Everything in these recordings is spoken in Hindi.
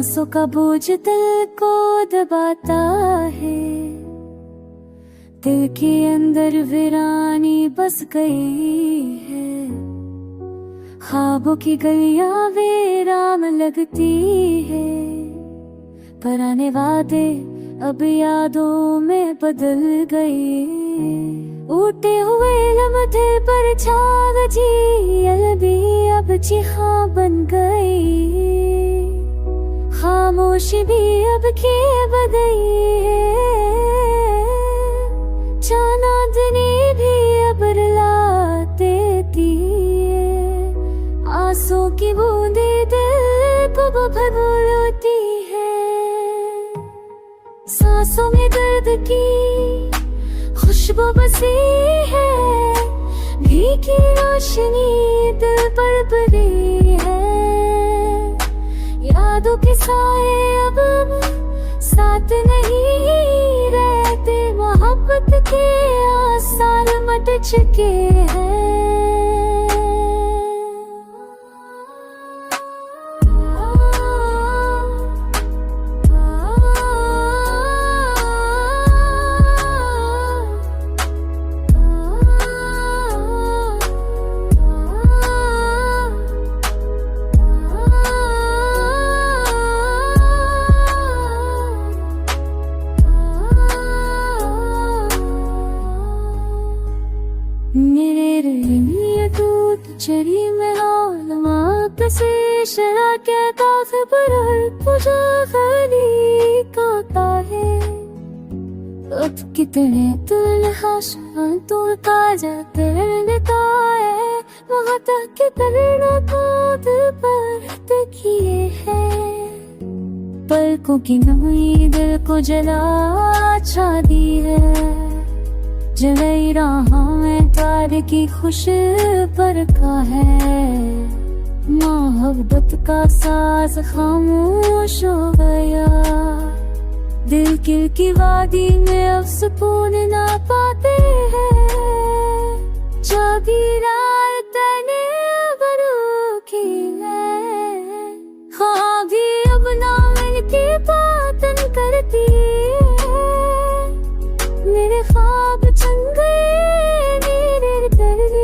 सांसों का बोझ दिल को दबाता है, दिल के अंदर वीरानी बस गई है। ख्वाबों की गलियां वीरान लगती है, पुराने वादे अब यादों में बदल गए। उठे हुए लम्हे पर छाग जी अलबी अब जी हाँ बन गई। खामोशी भी अब की बदई है, चांदनी भी अब रुला देती है। आंसू की बूंदे दिल को भभूलती है, सांसों में दर्द की खुशबू बसी है। भीगी रोशनी दिल पर पड़ी है, यादों के साए अब साथ नहीं रहते। मोहब्बत के आसार मट चुके हैं। चरी में हाल से शरा क्या काफ पर तुझा खाली काता है। अब कितने तुल हाशान तुल ताजा करता है, वहाँ तक के करना खुद पर तकिए है। पलकों की नमी दिल को जला दी है, जलई रहा मैं तार की खुश पर का है। मोहब्बत का साज खामोश हो गया, दिल की वादी में अब सुकून ना पाते हैं। जागीरार तने बरू की है, हाँ भी अब ना मिलके बातन करती है। मेरे ख्वाब चंग गए मेरे दर्द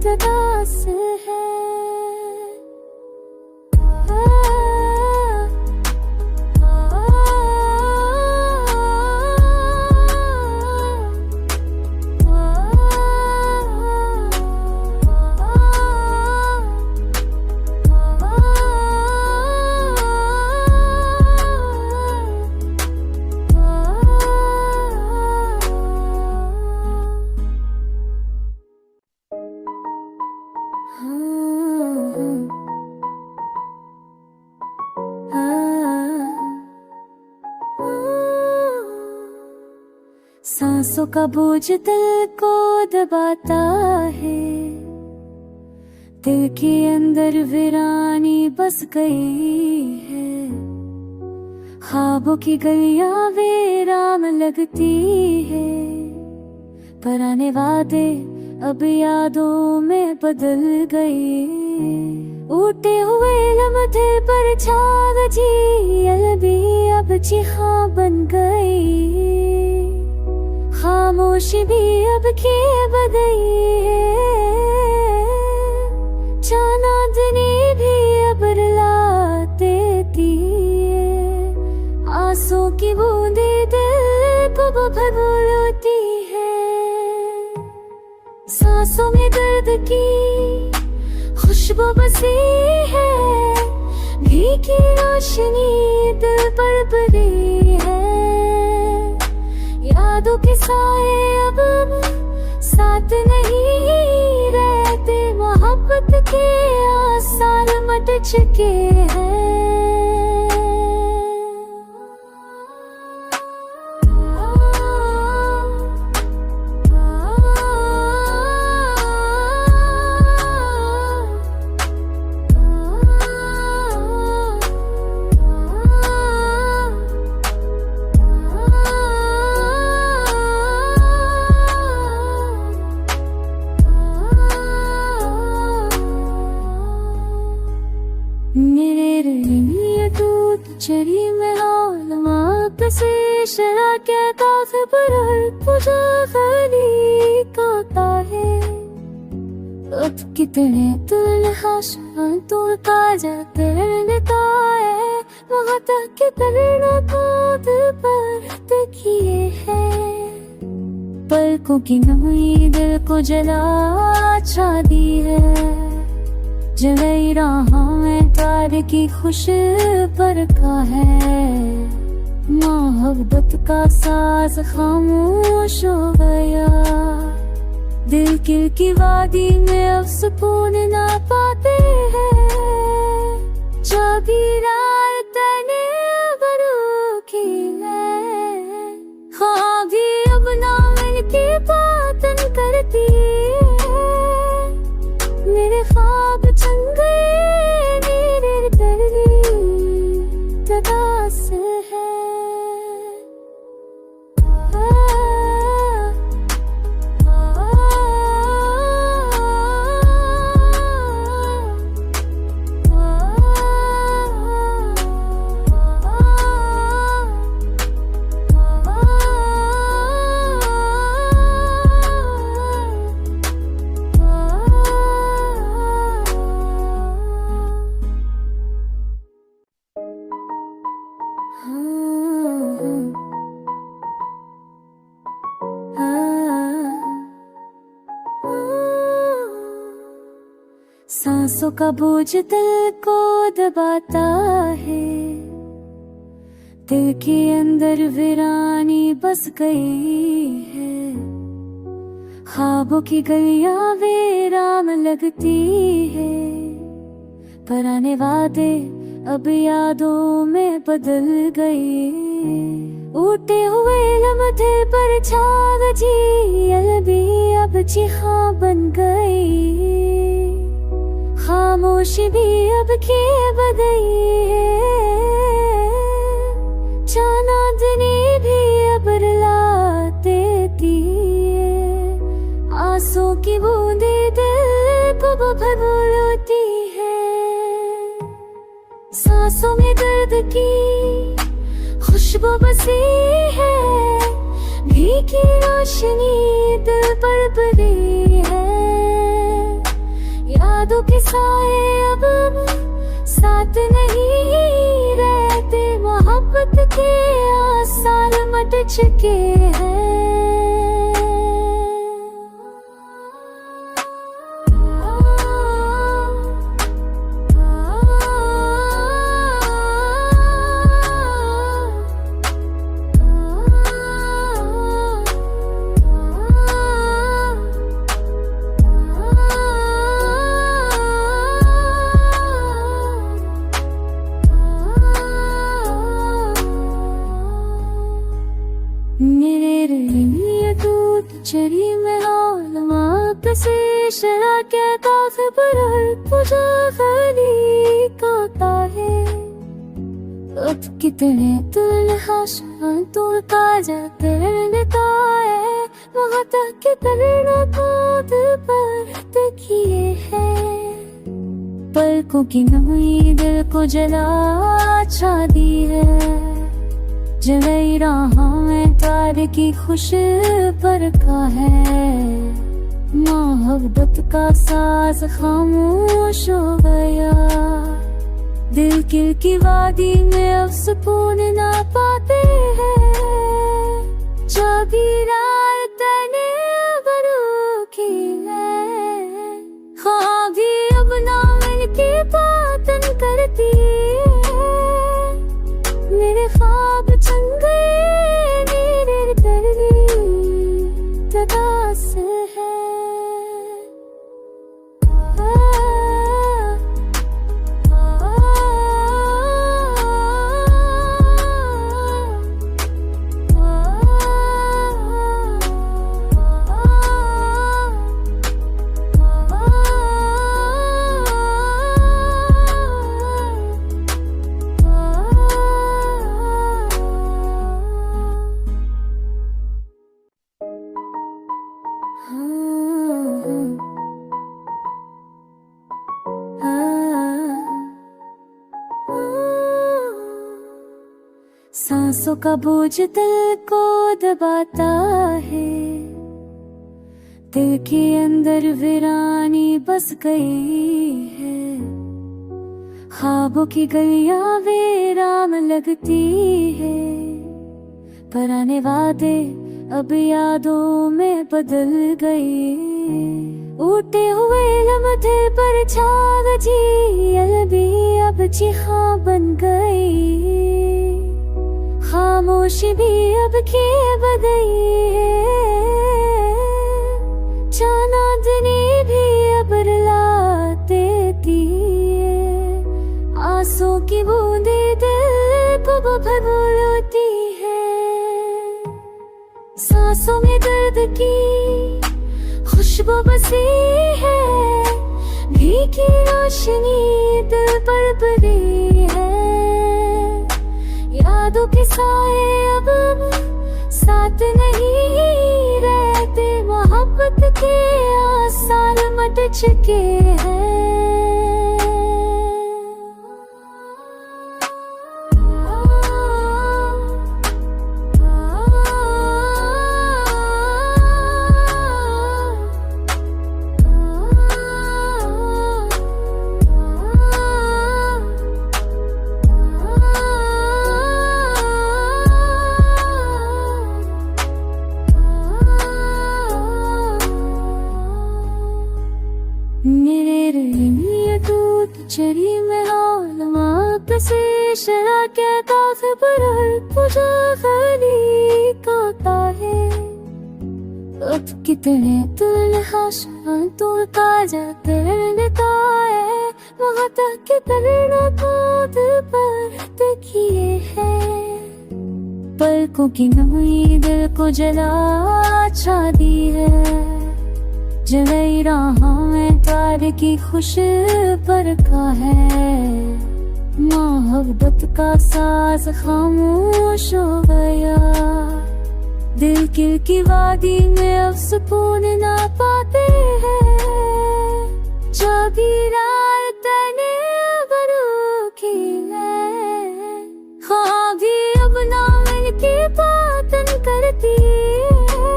तदास है। सांसों का बोझ दिल को दबाता है, दिल के अंदर वीरानी बस गई है। ख्वाबों की गलियां वीरान लगती है, पुराने वादे अब यादों में बदल गए। उठे हुए लम्हे पर छाग जी अलबी अब जी हाँ बन गई। खामोशी भी अब की बदई है, चांदनी भी अब रुला देती है। आंसू की बूंदे दिल को भभूलती है, सांसों में दर्द की खुशबू बसी है। भीगी रोशनी दिल पर पड़ी है, यादों के साए अब साथ नहीं रहते। मोहब्बत के आसार मट चुके हैं। मेरे कसी शरा के ताफ पर तुझा खली काता है अब कितने तुलहाशान तू ताजा करता है वहाँ तक कि तरना कूद पर तकिए है पलकों की नमी दिल को जला दी है जलई रहा में तार की खुश पर का है मोहब्बत का साज खामोश हो गया दिल की वादी में अब सुकून ना पाते हैं चाबी रात तने बरू की है हाँ भी अब ना मिलती बातन करती है मेरे ख्वाब छन गए मेरे दर्द तदास है सांसों का बोझ दिल को दबाता है दिल के अंदर वीरानी बस गई है ख्वाबों की गलियां वीरान लगती है पुराने वादे अब यादों में बदल गए उठे हुए लम्हे पर छाव जी अलबी अब जी हाँ बन गई खामोशी भी अब के बदई है चांदनी भी अब रुला देती है आंसू की बूंदे दिल को भभूलती है सांसों में दर्द की खुशबू बसी है भीगी रोशनी दिल पर पड़ी है यादों के साए अब साथ नहीं रहते मोहब्बत के आसार मट चुके हैं चरी में कसी शरा के ताफ पर तुझा खली काता है अब कितने तुलहाशान तू ताजा करता है वहाँ तक कि तरना कूद पर तकिए है पलकों की नमी दिल को जला दी है जलई रहा में तार की खुश पर का है मोहब्बत का साज खामोश हो गया दिल की वादी में अब सुकून ना पाते हैं चाबी रात तने बरू की है हाँ भी अब ना मिलती बातन करती है मेरे ख्वाब छन गए मेरे दर्द तदास है सांसों का बोझ दिल को दबाता है, दिल के अंदर वीरानी बस गई है। ख्वाबों की गलियां वीरान लगती है, पुराने वादे अब यादों में बदल गए। उठे हुए लम्हे पर छाग जी अलबी अब चिहा बन गई। खामोशी भी अब खेब गई है, चांदनी भी अब रुला देती है। आंसू की बूंदे दिल को भगोती है, सांसों में दर्द की खुशबू बसी है। भीगी रोशनी दिल पर पड़ी है, यादों के साए अब साथ नहीं रहते। मोहब्बत के आसार मट चुके हैं। मेरे लिए दूध चरी में आलमा कसे शरा क्या ताफ पर तुझा खली काता है। अब कितने तुलहाशान तू ताजा करता है, वहाँ तक के करना दूध पर तकिए है। पलकों की नमी दिल को जला दी है, जलई रहा में प्यार की खुश पर का है। मोहब्बत का साज खामोश हो गया, दिल की वादी में अब सुकून ना पाते हैं। चाबी रात तने बरू की है, ख्वाब भी अब ना मिलके बातन करती है।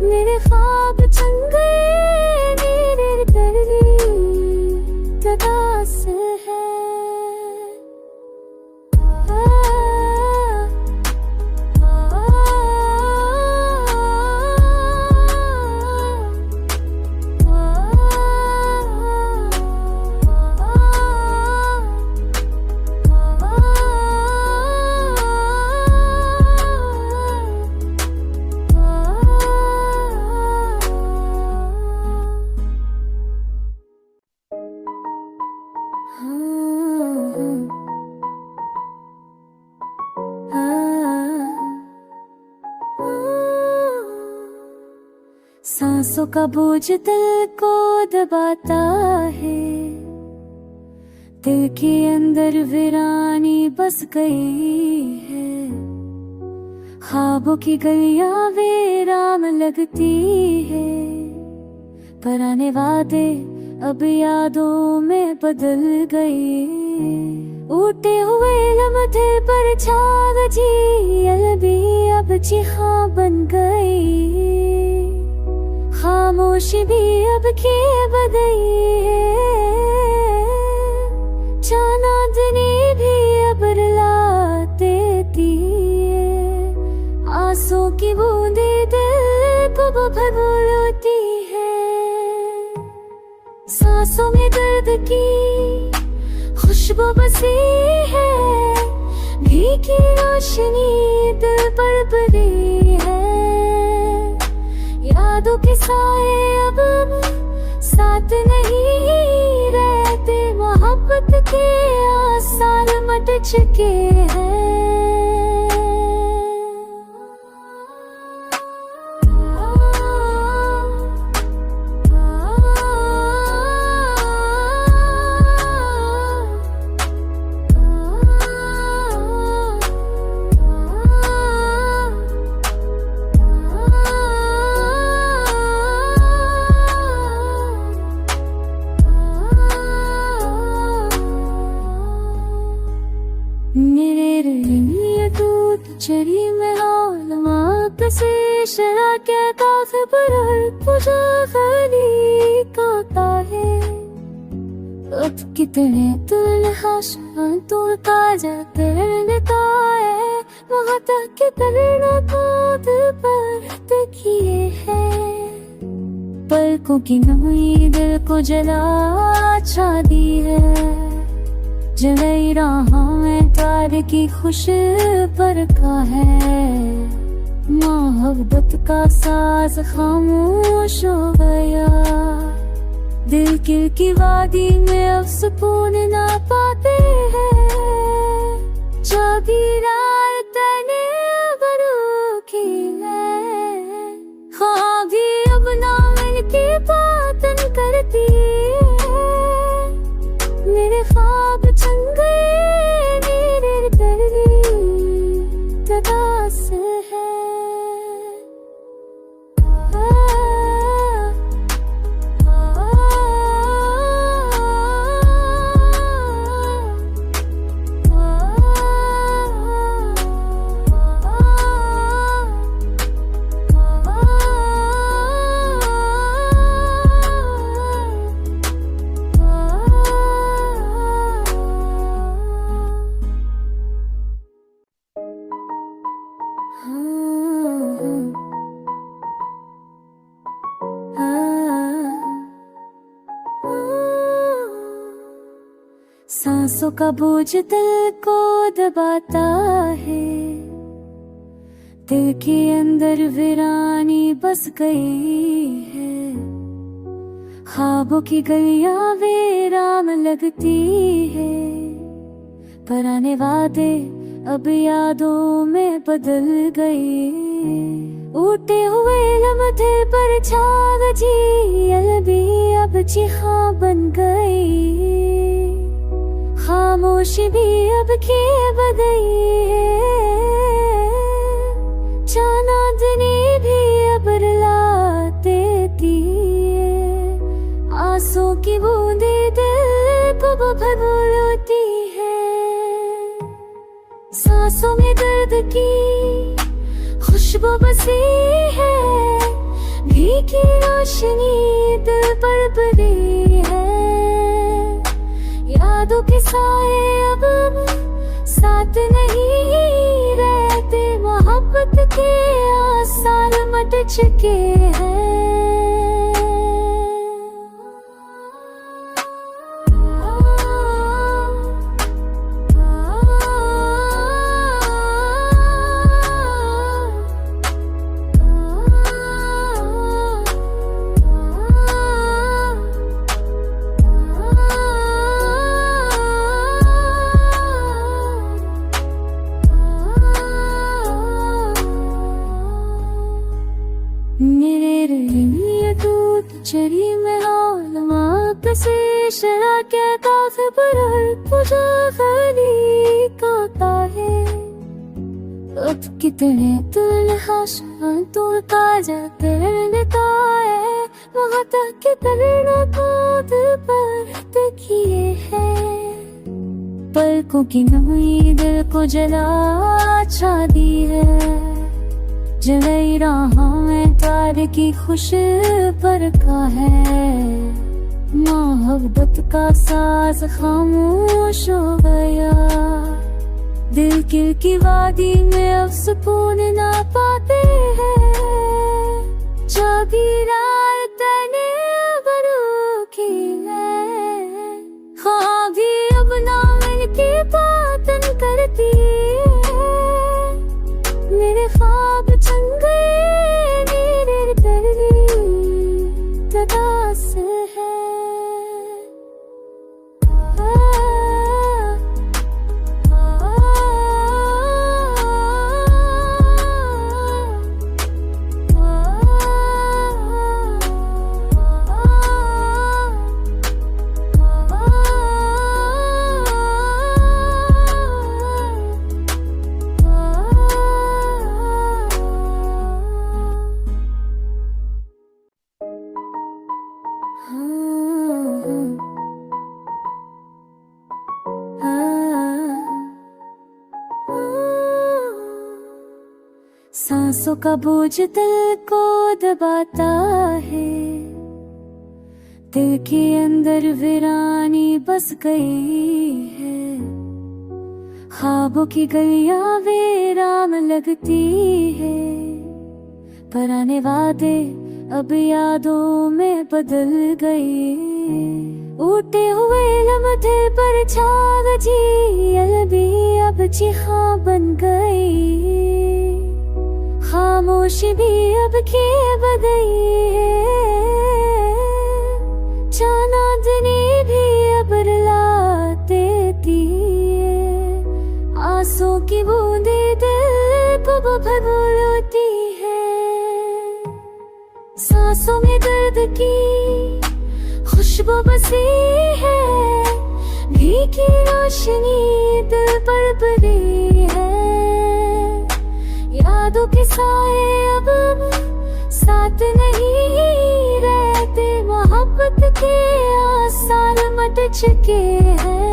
मेरे ख्वाब चंग गए मेरे दर्द तदास है। सांसों का बोझ दिल को दबाता है, दिल के अंदर वीरानी बस गई है। ख्वाबों की गलियां वीरान लगती है, पुराने वादे अब यादों में बदल गए। उठे हुए लम्हे पर छाग जी अलबी अब चिहा बन गई। खामोशी भी अब खेब गई है, चांदनी भी अब रुला देती है। आंसू की बूंदे दिल को भगोती है, सांसों में दर्द की खुशबू बसी है। भीगी रोशनी दिल पर पड़ी है, यादों के साए अब साथ नहीं रहते। मोहब्बत के आसार मट चुके हैं। मेरे लिए चरी में आलमा कसी शरा के काफ पर पूजा खली काता है अब कितने तुल हाशान तुल ताजा करने है वहाँ तक के करना कौद पर तकिए है पलकों की नमी दिल को जला दी है जलाई रहा मैं तार की खुश पर का है मोहब्बत का साज खामोश हो गया दिल की वादी में अब सुकून ना पाते हैं चाबी रात ने बरू की है हाँ भी अब ना मिलके बातन करती है मेरे ख्वाब चंग गए मेरे दर्द तदास है सांसों का बोझ दिल को दबाता है दिल के अंदर वीरानी बस गई है ख्वाबों की गलियां वीरान लगती है पुराने वादे अब यादों में बदल गए उठे हुए लम्हे पर छाव जी अलबी अब चिहा बन गई खामोशी भी अब खेब गई है चांदनी भी अब रुला देती है आंसू की बूंदे दिल को भगोती है सांसों में दर्द की खुशबू बसी है भीगी रोशनी दिल पर पड़ी है यादों के साए अब साथ नहीं रहते मोहब्बत के आसार मट चुके हैं चरी में आलमा कसी शरा के काफ पर पूजा खली काता है अब कितने तुल हाशान तुल ताजा करने है वहाँ तक के करना कौद पर तकिए है पलकों की नमी दिल को जला दी है जलाई रहा मैं तार की खुश पर का है मोहब्बत का साज खामोश हो गया दिल की वादी में अब सुकून ना पाते हैं चाबी रात ने बरू की है हाँ भी अब ना मिलके बातन करती है मेरे ख्वाब चंग गए मेरे दर्द तदास है सांसों का बोझ दिल को दबाता है, दिल के अंदर वीरानी बस गई है। ख्वाबों की गलियां वीरान लगती है, पुराने वादे अब यादों में बदल गए। उठे हुए लम्हे पर छाग जी अलबी अब चिहा बन गई। खामोशी भी अब खेब गई है, चांदनी भी अब रुला देती है। आंसू की बूंदे दिल को भगोती है, सांसों में दर्द की खुशबू बसी है। भीगी रोशनी दिल पर पड़ी है, यादों के साए अब साथ नहीं रहते। मोहब्बत के आसार मट चुके हैं।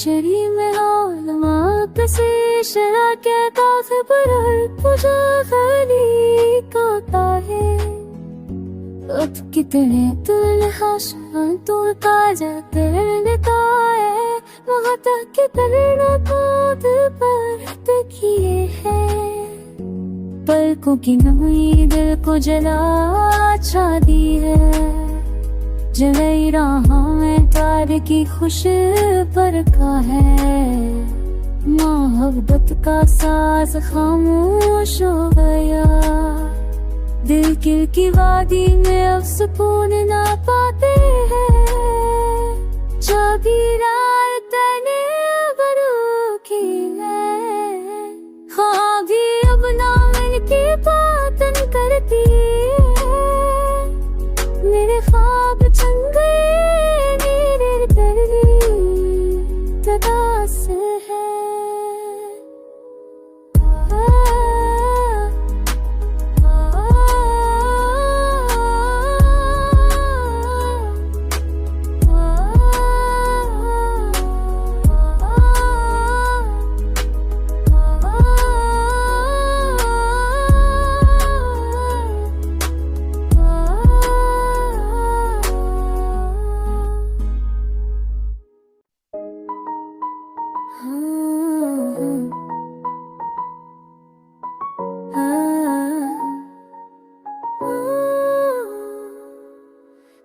चरी में आलमा कसी शरा क्या ताफ पर तुझा खली काता है। अब कितने तुल हाशन तुल ताजा करता है। वहाँ तक के तरना कूद पर तकिए है। पलकों की नमी दिल को जला दी है। जलई राहों में तार की खुश पर का है। मोहब्बत का साज खामोश हो गया। दिल की वादी में अब सुकून ना पाते हैं। चाबी रात तने बरू की है। हाँ भी अब ना मिलके बातन करती है। मेरे ख्वाब चंग गए मेरे दर्द तदास है।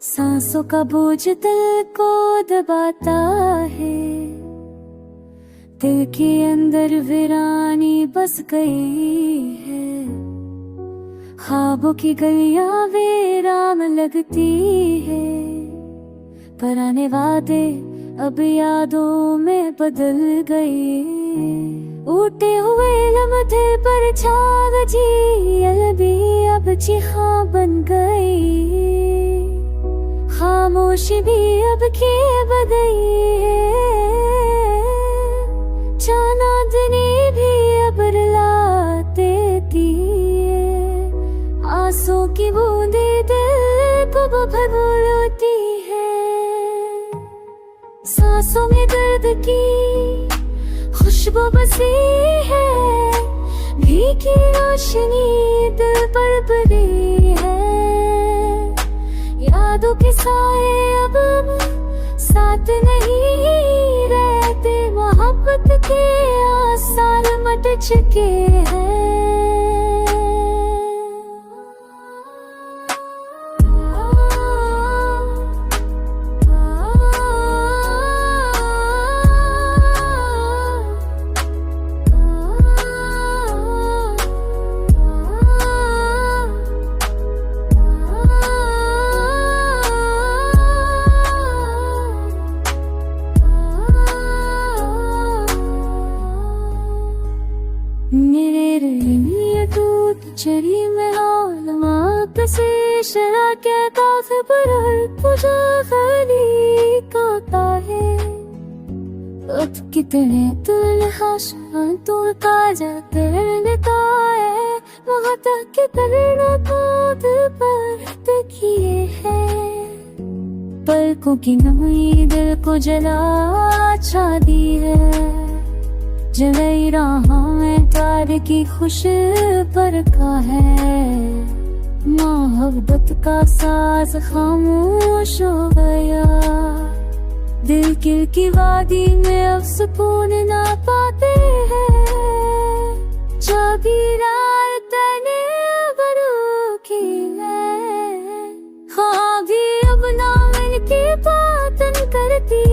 सांसों का बोझ दिल को दबाता है। दिल के अंदर वीरानी बस गई है। ख्वाबों की गलियां वीरान लगती है। पुराने वादे अब यादों में बदल गए। उठे हुए लम्हे पर छाग जी अलबी अब चिहा बन गई। खामोशी भी अब खेब गई है। चांदनी भी अब रुला देती है। आंसू की बूंदे दिल को भगोती है। सांसों में दर्द की खुशबू बसी है। भीगी रोशनी दिल पर पड़ी है। यादों के साए अब साथ नहीं रहते। मोहब्बत के आसार मट चुके हैं। मेरे रही दूध चरी में आलमा से शरा के काफ पर तुझा गली काता है अब कितने तुल हाशान तू ताजा करता है वहाँ तक के करना दूध पर तकिए है पलकों की नमी दिल को जला दी है जलई रहा में प्यार की खुश पर का है मोहब्बत का साज खामोश हो गया दिल की वादी में अब सुकून ना पाते हैं चाबी रात तने बरू की है हाँ भी अब ना मिलती बातन करती